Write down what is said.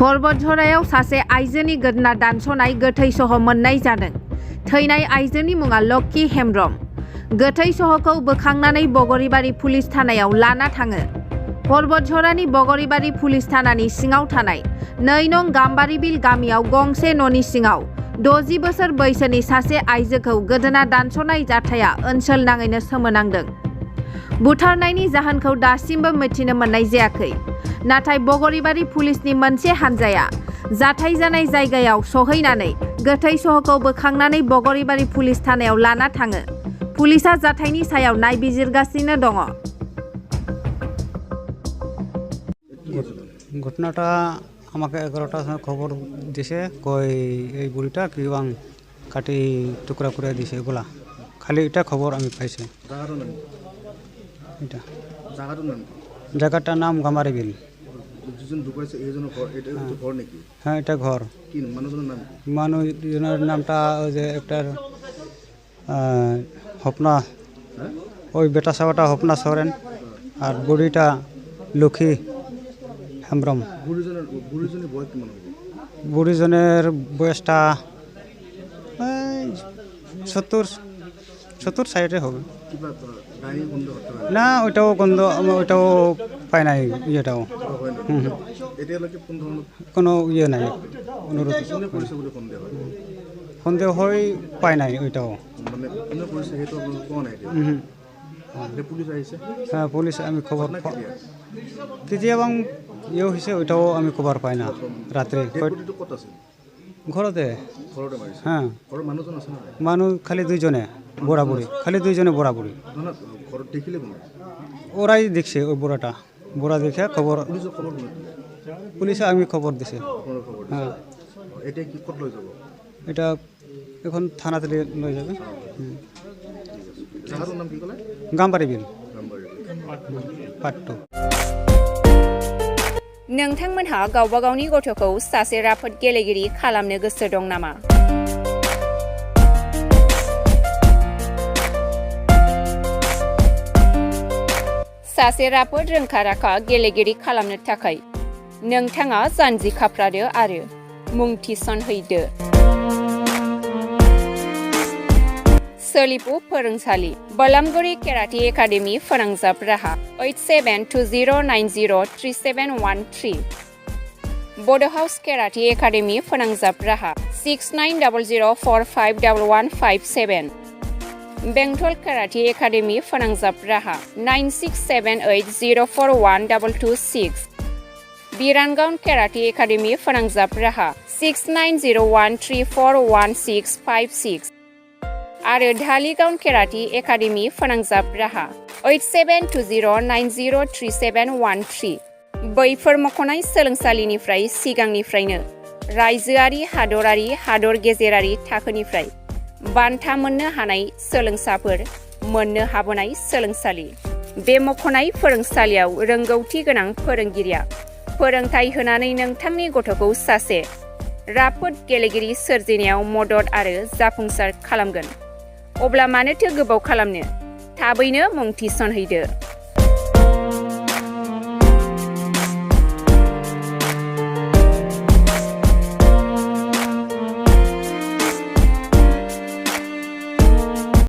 पर्बतझरायाव सासे आइजोनि गोदोना दानस'नाय गोथै सह मोननाय जादों। थैनाय आइजोनि मुङा लक्की हेम्ब्रम। गोथै सहखौ बोखांनानै बगरिबारि पुलिस थानायाव लाना थाङो। पर्बतझरानि बगरिबारि पुलिस थानानि सिङाव थानाय 2 नं गाम्बारिबिल गामियाव गंसे न'नि सिङाव 60 बोसोर बैसोनि सासे आइजोखौ गोदोना दानस'नाय जाथाया ओनसोल नाङैनो सोमोनांदों। बुथारनायनि जाहोनखौ दासिमबो मिथिनो मोननाय जायाखै। नाथाय बगरिबारि पुलिसनि मोनसे हानजाया जाथाय जानाय जायगायाव सहैनानै गोथै सहखौ बोखांनानै बगरिबारि पुलिस थानायाव लाना थाङो। पुलिसा जाथायनि सायाव नायबिजिरगासिनो दङ। ঘটনাটা আমাকে 11টার সময় খবর দিছে, কই এই বুড়িটা কি বাং কাটি টুকরা করে দিছে বলা, খালি এটা খবর আমি পাইছি। এটা জায়গাটার নাম গামারিবিল। হ্যাঁ, এটা ঘর। মানুষজনের নামটা ওই যে একটার হপনা, ওই বেটা সাবাটা হপনা সরেন, আর বুড়িটা লক্ষ্মী হেম্ব্রম। বুড়িজনের বয়সটা 70 সাইডে হবে না, ওইটাও গন্ধ, ওইটাও পাই নাই। ইয়েটাও কোনো ইয়ে নাই, সন্দেহ হয় পাই নাই ওইটাও। হ্যাঁ, পুলিশ আমি খবর কেতিয়া বাং ইয়ে হয়েছে ওইটাও আমি খবর পাই না। রাত্রে ঘরতে, হ্যাঁ, মানুষ খালি 2 জনে বুড়া বুড়ি, খালি 2 জনে বুড়া বুড়ি। ওরাই দেখছে, ওই বুড়াটা বুড়া দেখে খবর পুলিশে আমি খবর দিছে। হ্যাঁ, এটা এখন থানাতে লয়ে যাবে। गाम्बारिबिल पाट्टु। नोंथांमोनहा गावबा गावनि गथ'खौ सासे राफोद गेलेगिरि खालामनो गोसो दं नामा? सासे राफोद रोंखा-राखा गेलेगिरि खालामनो थाखाय नोंथाङा जानजि खाफ्रादो आरो मुं थिसनहैदो। सोलिपु फोरोंसालि बलामगुरि केराटे एकाडेमी फोनांजाब राहा 8720903713। बड' हाउस केराटे एकाडेमी फोनांजाब राहा 6900451157। बेंटल केराटे एकाडेमी फोनांजाब राहा 9678041226। बिरानगांव केराटे एकाडेमी फोनांजाब राहा 6901341656। आरो धालिगांव केराटे एकाडेमी फोनांजाब राहा 8720903713। बैफोर मख'नाय सोलोंसालिनिफ्राय सिगांनिफ्रायनो रायजोआरि, हादरारि, हादर गेजेरारि थाखोनिफ्राय बान्था मोननो हानाय सोलोंसाफोर मोननो हाबोनाय सोलोंसालि। बे मख'नाय फोरोंसालियाव रोंगौथि गोनां फोरोंगिरिया फोरोंथाय होनानै नोंथांनि गथ'खौ सासे राफोद गेलेगिरि सोरजिनायाव मदद आरो जाफुंसार खालामगोन। अब्ला मानोथो गोबाव खालामनो? थाबैनो मुं थिसनहैदो।